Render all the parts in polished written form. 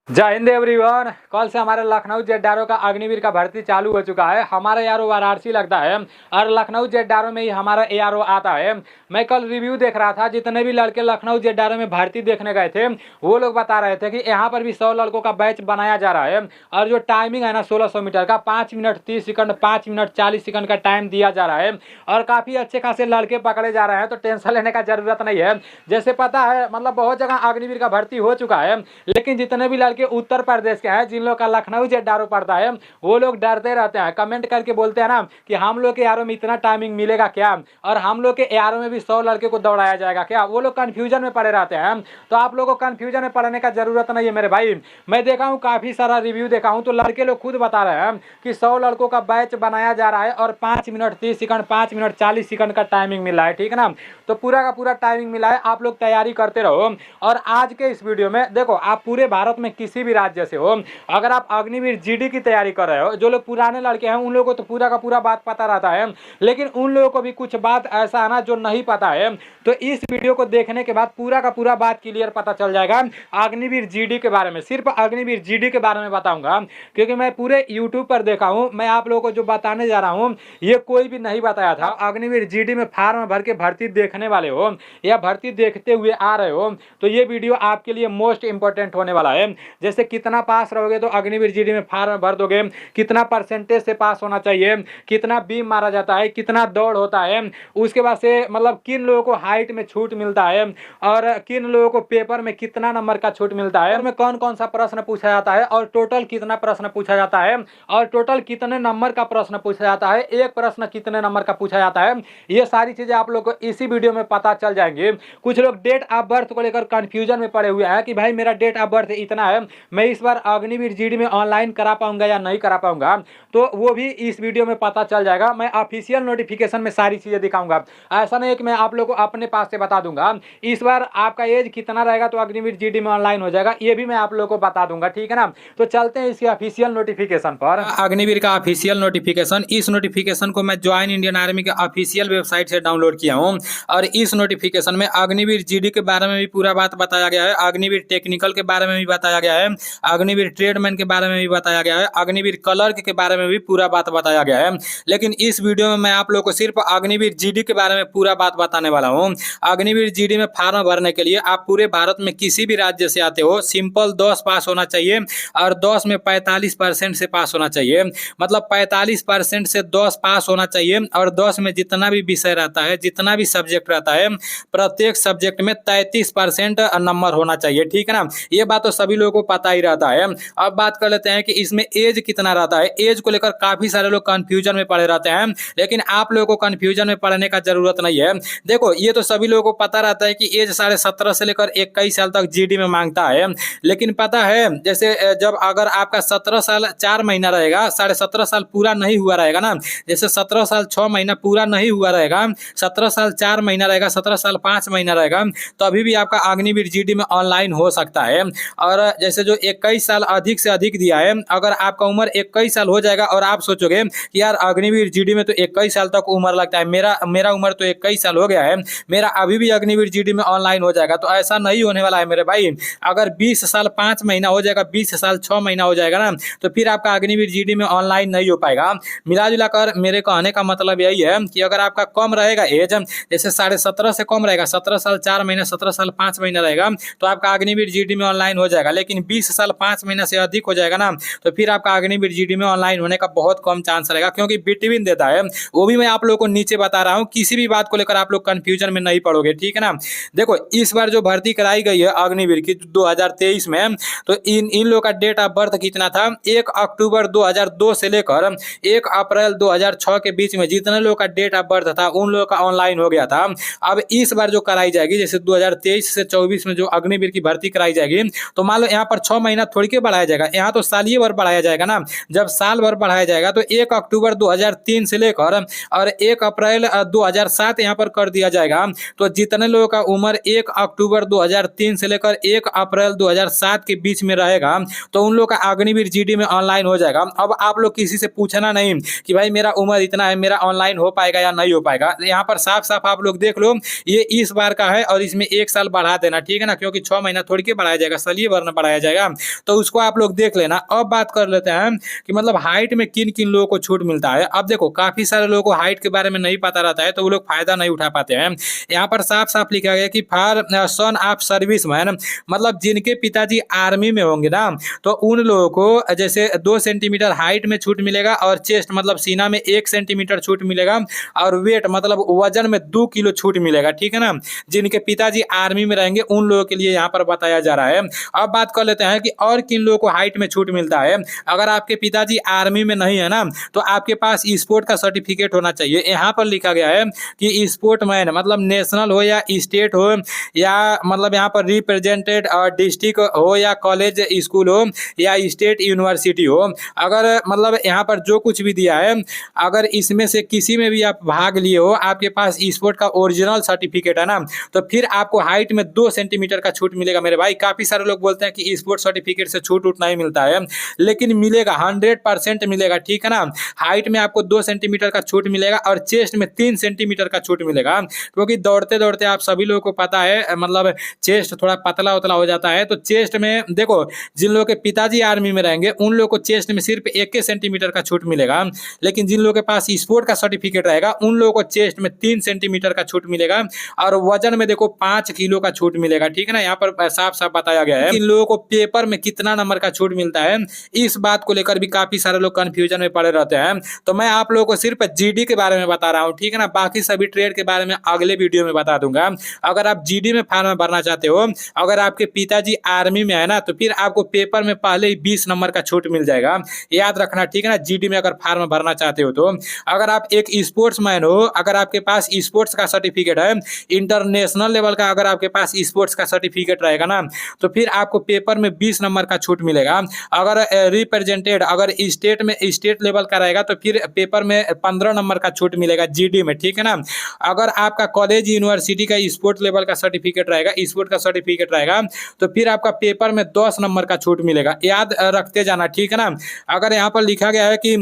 जय हिंद एवरीवन। कल से हमारे लखनऊ जेडआरओ का अग्निवीर का भर्ती चालू हो चुका है। हमारा एआरओ वाराणसी लगता है और लखनऊ जेडआरओ में ही हमारा एआरओ आता है। मैं कल रिव्यू देख रहा था, जितने भी लड़के लखनऊ जेडआरओ में भर्ती देखने गए थे वो लोग बता रहे थे कि यहाँ पर भी 100 लड़कों का बैच बनाया जा रहा है और जो टाइमिंग है ना 1600 मीटर का 5 मिनट 30 सेकंड 5 मिनट 40 सेकंड का टाइम दिया जा रहा है और काफ़ी अच्छे खासे लड़के पकड़े जा रहे हैं, तो टेंशन लेने का जरूरत नहीं है। जैसे पता है मतलब बहुत जगह अग्निवीर का भर्ती हो चुका है, लेकिन जितने भी लड़के उत्तर प्रदेश के हैं जिन लोग का लखनऊ जेडआरओ पड़ता है वो लोग डरते रहते हैं, कमेंट करके बोलते हैं ना कि हम लोग के एआरओ में इतना टाइमिंग मिलेगा क्या और हम लोग के एआरओ में भी 100 लड़के को दौड़ाया जाएगा क्या। वो लोग कंफ्यूजन में पड़े रहते हैं। तो आप लोगों को कंफ्यूजन में पड़ने का जरूरत नहीं है मेरे भाई। मैं देखा हूँ काफी सारा रिव्यू देखा हूँ, तो लड़के लोग खुद बता रहे हैं कि 100 लड़कों का बैच बनाया जा रहा है और 5 मिनट 30 सेकंड 5 मिनट 40 सेकंड का टाइमिंग मिला है, ठीक है ना। तो पूरा का पूरा टाइमिंग मिला है, आप लोग तैयारी करते रहो। और आज के इस वीडियो में देखो, आप पूरे भारत में किसी भी राज्य से हो, अगर आप अग्निवीर जीडी की तैयारी कर रहे हो, जो लोग पुराने लड़के हैं उन लोगों को तो पूरा का पूरा बात पता रहता है, लेकिन उन लोगों को भी कुछ बात ऐसा है ना जो नहीं पता है। तो इस वीडियो को देखने के बाद पूरा का पूरा बात क्लियर पता चल जाएगा अग्निवीर जीडी के बारे में। सिर्फ अग्निवीर जीडी के बारे में बताऊंगा, क्योंकि मैं पूरे यूट्यूब पर देखा हूं। मैं आप लोगों को जो बताने जा रहा हूं ये कोई भी नहीं बताया था। अग्निवीर जीडी में फार्म भर के भर्ती देखने वाले हो या भर्ती देखते हुए आ रहे हो, तो ये वीडियो आपके लिए मोस्ट इंपॉर्टेंट होने वाला है। जैसे कितना पास रहोगे तो अग्निवीर जीडी में फार्म भर दोगे, कितना परसेंटेज से पास होना चाहिए, कितना बीम मारा जाता है, कितना दौड़ होता है, उसके बाद से मतलब किन लोगों को हाइट में छूट मिलता है और किन लोगों को पेपर में कितना नंबर का छूट मिलता है, में कौन कौन सा प्रश्न पूछा जाता है और टोटल कितना प्रश्न पूछा जाता है और टोटल कितने नंबर का प्रश्न पूछा जाता है, एक प्रश्न कितने नंबर का पूछा जाता है। ये सारी चीजें आप लोग को इसी वीडियो में पता चल जाएंगे। कुछ लोग डेट ऑफ बर्थ को लेकर कंफ्यूजन में पड़े हुए हैं कि भाई मेरा डेट ऑफ बर्थ इतना है, मैं इस बार अग्निवीर जीडी में ऑनलाइन करा पाऊंगा या नहीं करा पाऊंगा, तो वो भी इस वीडियो में पता चल जाएगा। मैं ऑफिशियल नोटिफिकेशन में सारी चीजें दिखाऊंगा। ऐसा नहीं है कि मैं आप लोग को अपने पास से बता दूंगा इस बार आपका एज कितना रहेगा तो अग्निवीर जीडी में ऑनलाइन हो जाएगा, ये भी मैं आप लोग को बता दूंगा, ठीक है ना। तो चलते हैं इसके ऑफिशियल नोटिफिकेशन पर। अग्निवीर का ऑफिशियल नोटिफिकेशन, इस नोटिफिकेशन को मैं ज्वाइन इंडियन आर्मी के ऑफिशियल वेबसाइट से डाउनलोड किया हूँ और इस नोटिफिकेशन में अग्निवीर जीडी के बारे में भी पूरा बात बताया गया है, अग्निवीर टेक्निकल के बारे में भी बताया गया है, अग्निवीर ट्रेडमैन के बारे में भी बताया गया है, अग्निवीर क्लर्क के बारे में भी पूरा बात बताया गया है। लेकिन इस वीडियो में मैं आप लोग को सिर्फ अग्निवीर जीडी के बारे में पूरा बात बताने वाला हूँ। अग्निवीर जीडी में फॉर्म भरने के लिए आप पूरे भारत में किसी भी राज्य से आते हो, सिंपल 10 पास होना चाहिए और 10 में 45% से पास होना चाहिए। मतलब 45% से 10 पास होना चाहिए और 10 में जितना भी विषय रहता है, जितना भी सब्जेक्ट रहता है, प्रत्येक सब्जेक्ट में 33% नंबर होना चाहिए, ठीक है ना। ये बात तो सभी लोगों को पता ही रहता है। अब बात कर लेते हैं कि इसमें एज कितना रहता है। एज को लेकर काफी सारे लोग कंफ्यूजन में पड़े रहते हैं, लेकिन आप लोगों को कंफ्यूजन में पड़ने का जरूरत नहीं है। देखो, ये तो सभी लोगों को पता रहता है कि एज 17.5 से लेकर 21 साल तक जीडी में मांगता है, लेकिन पता है जैसे जब अगर आपका 17 साल 4 महीना रहेगा, 17.5 साल पूरा नहीं हुआ रहेगा ना, जैसे 17 साल 6 महीना पूरा नहीं हुआ रहेगा, 17 साल 4 महीना रहेगा, 17 साल 5 महीना रहेगा, तो अभी भी आपका अग्निवीर जीडी में ऑनलाइन हो सकता है। और जैसे जो 21 साल अधिक से अधिक दिया है, अगर आपका उम्र 21 साल हो जाएगा और आप सोचोगे कि यार अग्निवीर जीडी में तो 21 साल तक उम्र लगता है, मेरा उम्र तो 21 साल हो गया है, मेरा अभी भी अग्निवीर जीडी में ऑनलाइन हो जाएगा, तो ऐसा नहीं होने वाला है मेरे भाई। अगर 20 साल 5 महीना हो जाएगा, 20 साल 6 महीना हो जाएगा ना, तो फिर आपका अग्निवीर जीडी में ऑनलाइन नहीं हो पाएगा। मिला जुला कर मेरे कहने का मतलब यही है कि अगर आपका कम रहेगा एज, जैसे 17.5 से कम रहेगा, 17 साल 4 महीना 17 साल 5 महीना रहेगा, तो आपका अग्निवीर जीडी में ऑनलाइन हो जाएगा। लेकिन 20 साल 5 महीना से अधिक हो जाएगा ना, तो फिर आपका अग्निवीर जीडी में ऑनलाइन होने का बहुत कम चांस रहेगा, क्योंकि बिटवीन देता है। वो भी मैं आप लोगों को नीचे बता रहा हूँ, किसी भी बात को लेकर आप लोग कंफ्यूजन में नहीं पड़ोगे, ठीक है ना। देखो, इस बार जो भर्ती कराई गई है अग्निवीर की 2023 में, तो इन लोगों का डेट ऑफ बर्थ कितना था, 1 अक्टूबर 2002 से लेकर 1 अप्रैल 2006 के बीच में जितने लोगों का डेट ऑफ बर्थ था उन लोगों का ऑनलाइन हो गया था। अब इस बार जो कराई जाएगी, जैसे 2023 से 24 में जो अग्निवीर की भर्ती कराई जाएगी, तो मान लो यहाँ पर 6 महीना थोड़ी के बढ़ाया जाएगा, यहाँ तो साल भर बढ़ाया जाएगा ना। जब साल भर बढ़ाया जाएगा तो 1 अक्टूबर 2003 से लेकर और 1 अप्रैल 2007 यहाँ पर कर दिया जाएगा। तो जितने लोगों का उम्र 1 अक्टूबर 2003 से लेकर 1 अप्रैल 2007 के बीच में रहेगा, तो उन लोगों का अग्निवीर जीडी में ऑनलाइन हो जाएगा। अब आप लोग किसी से पूछना नहीं कि भाई मेरा उम्र इतना है, मेरा ऑनलाइन हो पाएगा या नहीं हो पाएगा। यहाँ पर साफ साफ आप लोग देख लो, ये इस बार का है और इसमें 1 साल बढ़ा देना, ठीक है ना, क्योंकि 6 महीना थोड़ी के बढ़ाया जाएगा, साल भर न बढ़ाया करवाया जाएगा, तो उसको आप लोग देख लेना। अब बात कर लेते हैं कि मतलब हाइट में किन किन लोगों को छूट मिलता है। अब देखो काफी सारे लोगों को हाइट के बारे में नहीं पता रहता है, तो वो लोग फायदा नहीं उठा पाते हैं। यहाँ पर साफ साफ लिखा गया कि for son of service man, मतलब जिनके पिताजी आर्मी में होंगे ना, तो उन लोगों को जैसे 2 सेंटीमीटर हाइट में छूट मिलेगा, और चेस्ट मतलब सीना में 1 सेंटीमीटर छूट मिलेगा, और वेट मतलब वजन में 2 किलो छूट मिलेगा, ठीक है ना। जिनके पिताजी आर्मी में रहेंगे उन लोगों के लिए यहाँ पर बताया जा रहा है। अब बात कर लेते हैं कि और किन लोगों को हाइट में छूट मिलता है। अगर आपके पिताजी आर्मी में नहीं है ना, तो आपके पास स्पोर्ट का सर्टिफिकेट होना चाहिए। यहाँ पर लिखा गया है कि स्पोर्ट मैन मतलब नेशनल हो या स्टेट हो, या मतलब यहाँ पर रिप्रेजेंटेड डिस्ट्रिक्ट हो, या कॉलेज स्कूल हो, या स्टेट यूनिवर्सिटी हो, अगर मतलब यहाँ पर जो कुछ भी दिया है, अगर इसमें से किसी में भी आप भाग लिए हो, आपके पास स्पोर्ट का ओरिजिनल सर्टिफिकेट है ना, तो फिर आपको हाइट में 2 सेंटीमीटर का छूट मिलेगा मेरे भाई। काफी सारे लोग बोलते हैं कि स्पोर्ट सर्टिफिकेट से छूट उठ नहीं मिलता है, लेकिन मिलेगा, 100% मिलेगा, ठीक है ना। हाइट में आपको 2 सेंटीमीटर का छूट मिलेगा, और चेस्ट में 3 सेंटीमीटर का छूट मिलेगा, क्योंकि दौड़ते दौड़ते आप सभी लोगों को पता है मतलब चेस्ट थोड़ा पतला उतला हो जाता है। तो चेस्ट में देखो, जिन लोगों के पिताजी आर्मी में रहेंगे उन लोगों को चेस्ट में सिर्फ 1 सेंटीमीटर का छूट मिलेगा, लेकिन जिन लोगों के पास स्पोर्ट का सर्टिफिकेट रहेगा उन लोगों को चेस्ट में 3 सेंटीमीटर का छूट मिलेगा, और वजन में देखो 5 किलो का छूट मिलेगा, ठीक है ना। यहाँ पर साफ साफ बताया गया है इन लोगों को पेपर में कितना नंबर का छूट मिलता है। इस बात को लेकर भी काफी सारे लोग कंफ्यूजन में पड़े रहते हैं, तो मैं आप लोगों को सिर्फ जीडी के बारे में बता रहा हूँ, ठीक है ना। बाकी सभी ट्रेड के बारे में अगले वीडियो में बता दूंगा। अगर आप जीडी में फार्म भरना चाहते हो, अगर आपके पिताजी आर्मी में है ना, तो फिर आपको पेपर में पहले ही 20 नंबर का छूट मिल जाएगा, याद रखना, ठीक है ना। जीडी में अगर फार्म भरना चाहते हो तो अगर आप एक स्पोर्ट्समैन हो, अगर आपके पास स्पोर्ट्स का सर्टिफिकेट है, इंटरनेशनल लेवल का अगर आपके पास स्पोर्ट्स का सर्टिफिकेट रहेगा ना, तो फिर आपको पेपर में 20 नंबर का छूट मिलेगा। अगर रिप्रेजेंटेड अगर स्टेट में स्टेट लेवल का रहेगा, तो फिर पेपर में 15 नंबर का छूट मिलेगा जीडी में, ठीक है ना। अगर आपका कॉलेज यूनिवर्सिटी का स्पोर्ट लेवल का सर्टिफिकेट रहेगा, स्पोर्ट का सर्टिफिकेट रहेगा, तो फिर आपका पेपर में 10 नंबर का छूट मिलेगा, याद रखते जाना, ठीक है ना। अगर यहाँ पर लिखा गया है कि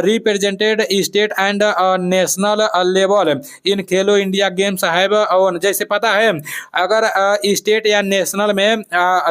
represented state and national level in Khelo India games have on, जैसे पता है अगर स्टेट या नेशनल में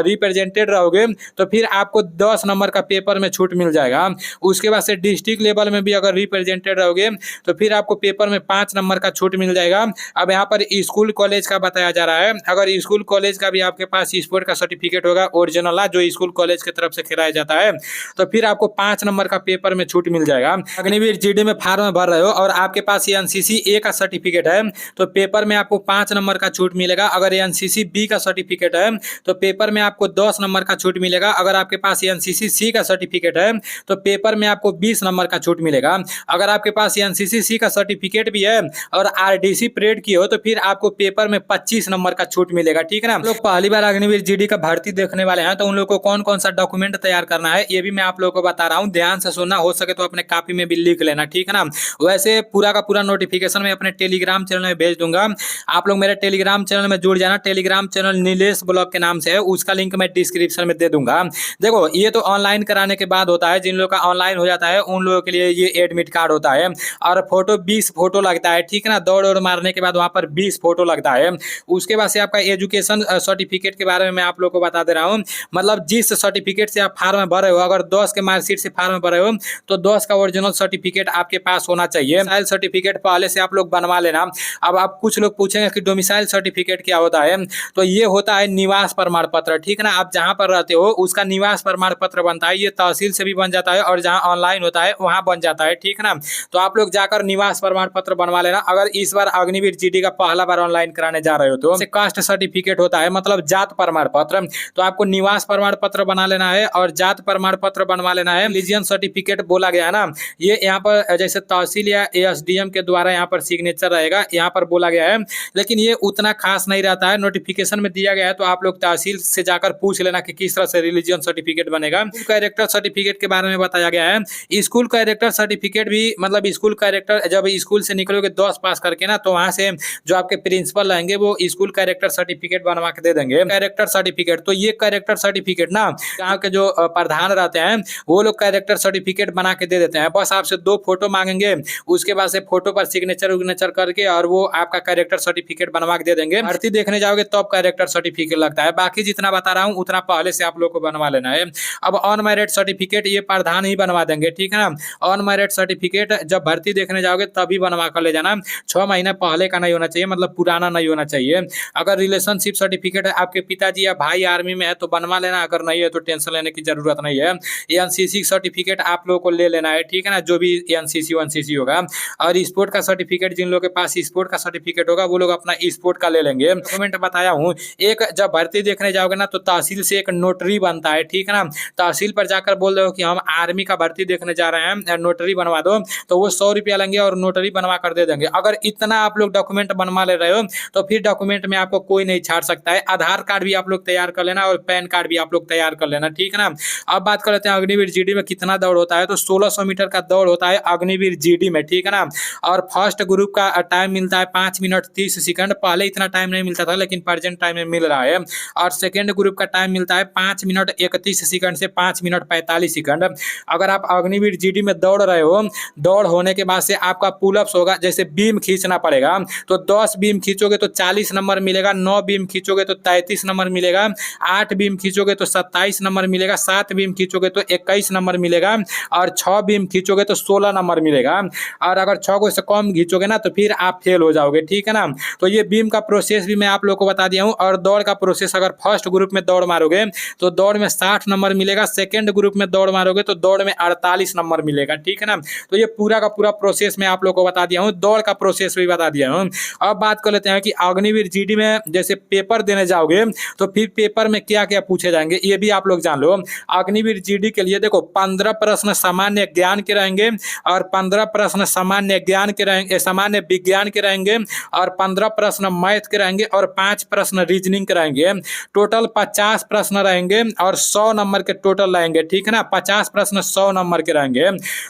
रिप्रेजेंटेड रहोगे तो फिर आपको 10 नंबर का पेपर में छूट मिल जाएगा। उसके बाद से डिस्ट्रिक्ट लेवल में भी अगर रिप्रेजेंटेड रहोगे तो फिर आपको पेपर में 5 नंबर का छूट मिल जाएगा। अब यहाँ पर स्कूल कॉलेज का बताया जा रहा है, अगर स्कूल कॉलेज का भी आपके पास स्पोर्ट का सर्टिफिकेट होगा ओरिजिनल जो स्कूल कॉलेज की तरफ से खिलाया जाता है, तो फिर आपको 5 नंबर का पेपर में छूट मिल जाएगा। अग्निवीर जीडी में फार्म भर रहे हो और आपके पास एनसीसी ए का सर्टिफिकेट है, तो पेपर में आपको 5 नंबर का छूट मिलेगा। अगर एनसीसी बी का सर्टिफिकेट है तो पेपर में आपको 10 नंबर का छूट मिलेगा। अगर आपके पास एनसीसी सी का सर्टिफिकेट है तो पेपर में आपको 20 नंबर का छूट मिलेगा। अगर आपके पास एनसीसी सी का सर्टिफिकेट भी है और आरडीसी परेड की हो तो फिर आपको पेपर में 25 नंबर का छूट मिलेगा, ठीक है ना। लोग पहली बार अग्निवीर जीडी का भर्ती देखने वाले हैं तो उन लोगों को कौन कौन सा डॉक्यूमेंट तैयार करना है ये भी मैं आप लोगों को बता रहा हूँ, ध्यान से सुनना, हो सके तो अपने कॉपी में भी लिख लेना, ठीक है ना। वैसे पूरा का पूरा नोटिफिकेशन मैं अपने टेलीग्राम चैनल में भेज दूंगा, आप लोग मेरे टेलीग्राम चैनल में जुड़ जाना। टेलीग्राम चैनल नीलेश ब्लॉग के नाम से है, उसका लिंक मैं डिस्क्रिप्शन में दे दूंगा। देखो ये तो ऑनलाइन कराने के बाद होता है, जिन लोगों का ऑनलाइन हो जाता है उन लोगों के लिए ये एडमिट कार्ड होता है, और फोटो 20 फोटो लगता है, ठीक है ना। दौड़ मारने के बाद वहां पर 20 फोटो लगता है। उसके बाद से आपका एजुकेशन सर्टिफिकेट के बारे में मैं आप लोग को बता दे रहा हूँ, मतलब जिस सर्टिफिकेट से आप फार्म भरे हो, अगर 10 के मार्कशीट से फार्म भरे हो तो 10 का ओरिजिनल सर्टिफिकेट आपके पास होना चाहिए। डोमिसाइल सर्टिफिकेट पहले से आप लोग बनवा लेना। अब आप कुछ लोग पूछेंगे कि डोमिसाइल सर्टिफिकेट क्या होता है, तो ये होता है निवास प्रमाण पत्र, ठीक है ना। आप जहां पर रहते हो उसका निवास प्रमाण पत्र बनता है, ये तहसील से भी बन जाता है और जहां ऑनलाइन होता है वहां बन जाता है, ठीक है ना। तो आप लोग जाकर निवास प्रमाण पत्र बनवा लेना। अगर इस बार अग्निवीर जीडी का पहला बार ऑनलाइन कराने जा रहे हो तो कास्ट सर्टिफिकेट होता है, मतलब जात प्रमाण पत्र, तो आपको निवास प्रमाण पत्र बना लेना है और जात प्रमाण पत्र बनवा लेना है। रिलीजियन सर्टिफिकेट बोला गया ना, ये यहाँ पर जैसे तहसील या एसडीएम के द्वारा यहाँ पर सिग्नेचर रहेगा, यहाँ पर बोला गया है, लेकिन ये उतना खास नहीं रहता है, नोटिफिकेशन में दिया गया है, तो आप लोग तहसील से जाकर पूछ लेना कि किस तरह से रिलीजियन सर्टिफिकेट बनेगा। कैरेक्टर सर्टिफिकेट के बारे में बताया गया है। स्कूल कैरेक्टर सर्टिफिकेट भी मतलब स्कूल कैरेक्टर जब स्कूल से निकलोगे 10 पास करके ना, तो वहां से जो आपके प्रिंसिपल रहेंगे वो स्कूल कैरेक्टर सर्टिफिकेट बनवा के दे देंगे। कैरेक्टर सर्टिफिकेट, तो ये कैरेक्टर सर्टिफिकेट ना गाँव के जो प्रधान रहते हैं वो लोग कैरेक्टर सर्टिफिकेट बना के दे देते हैं। बस आपसे 2 फोटो मांगेंगे, उसके बाद से फोटो पर सिग्नेचर उग्नेचर करके और वो आपका कैरेक्टर सर्टिफिकेट बनवा के दे देंगे। भर्ती देखने जाओगे तब कैरेक्टर सर्टिफिकेट लगता है, बाकी जितना बता रहा हूँ उतना पहले से आप लोग को बनवा लेना है। अब ऑन मेरिट सर्टिफिकेट ये प्रधान ही बनवा देंगे, ठीक है ना। ऑन मेरिट सर्टिफिकेट जब भर्ती देखने जाओगे तभी बनवा कर ले जाना, 6 महीने पहले का नहीं होना चाहिए, मतलब पुराना नहीं होना चाहिए। अगर रिलेशनशिप सर्टिफिकेट आपके पिताजी या भाई आर्मी में है तो बनवा लेना, अगर नहीं है तो टेंशन लेने की जरूरत नहीं है। एनसीसी सर्टिफिकेट आप लोगों को ले लेना है, ठीक है ना, जो भी एनसीसी वनसीसी होगा। और स्पोर्ट का सर्टिफिकेट, जिन लोगों के पास स्पोर्ट का सर्टिफिकेट होगा वो लोग अपना स्पोर्ट का ले लेंगे। डॉक्यूमेंट बताया हूँ, एक जब भर्ती देखने जाओगे ना तो तहसील से एक नोटरी बनता है, ठीक है ना। तहसील पर जाकर बोल दो कि हम आर्मी का भर्ती देखने जा रहे हैं, नोटरी बनवा दो, तो वो 100 रुपया लेंगे और नोटरी बनवा कर दे देंगे। अगर इतना आप लोग डॉक्यूमेंट बनवा ले रहे हो तो फिर डॉक्यूमेंट में आपको कोई नहीं छाड़ सकता है। आधार कार्ड भी आप लोग तैयार कर लेना और पैन कार्ड भी आप लोग तैयार कर लेना, ठीक है ना। अब बात कर लेते हैं अग्निवीर जीडी में कितना दौड़ होता है, तो 1600 मीटर का दौड़ होता है अग्निवीर जीडी में, ठीक है ना। और फर्स्ट ग्रुप का टाइम मिलता है 5 मिनट 30 सेकंड, पहले इतना टाइम नहीं मिलता था लेकिन प्रेजेंट टाइम में मिल रहा है। और सेकेंड ग्रुप का टाइम मिलता है 5 मिनट 31 सेकंड से 5 मिनट 45 सेकंड। अगर आप अग्निवीर जीडी में दौड़ रहे हो, दौड़ होने के बाद से आपका पुलअप्स होगा, जैसे बीम खींचना पड़ेगा, तो 10 बीम खींचोगे तो 40 नंबर मिलेगा, 9 बीम खींचोगे तो 33 नंबर मिलेगा, 8 बीम खींचोगे तो 27 नंबर मिलेगा, 7 बीम खींचोगे तो 21 नंबर मिलेगा और 6 बीम खींचोगे तो 16 नंबर मिलेगा। और अगर 6 को से कम खींचोगे ना तो फिर आप फेल हो जाओगे, ठीक है ना। तो ये बीम का प्रोसेस भी मैं आप लोगों को बता दिया हूँ। और दौड़ का प्रोसेस, अगर फर्स्ट ग्रुप में दौड़ मारोगे तो दौड़ में 60 नंबर मिलेगा, सेकेंड ग्रुप में दौड़ मारोगे तो दौड़ में 48 नंबर मिलेगा, ठीक है ना। तो ये पूरा का पूरा प्रोसेस मैं आप लोगों को बता दिया हूँ, दौड़ का प्रोसेस भी बता दिया हूँ। अब बात कर लेते हैं कि अग्निवीर जीडी में जैसे पेपर देने जाओगे तो फिर पेपर में क्या क्या पूछे जाएंगे ये भी आप लोग जान लो। अग्निवीर जीडी के लिए देखो 15 प्रश्न सामान्य ज्ञान के रहेंगे और 15 प्रश्न सामान्य ज्ञान के रहेंगे, सामान्य विज्ञान के रहेंगे और 15 प्रश्न मैथ के रहेंगे और 5 प्रश्न रीजनिंग के रहेंगे। टोटल 50 प्रश्न रहेंगे और 100 नंबर के टोटल रहेंगे, ठीक है ना। 50 प्रश्न 100 नंबर के रहेंगे।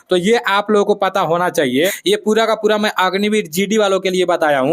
तो ये आप लोगों को पता होना चाहिए। ये पूरा का पूरा मैं अग्निवीर जीडी वालों के लिए बताया हूँ।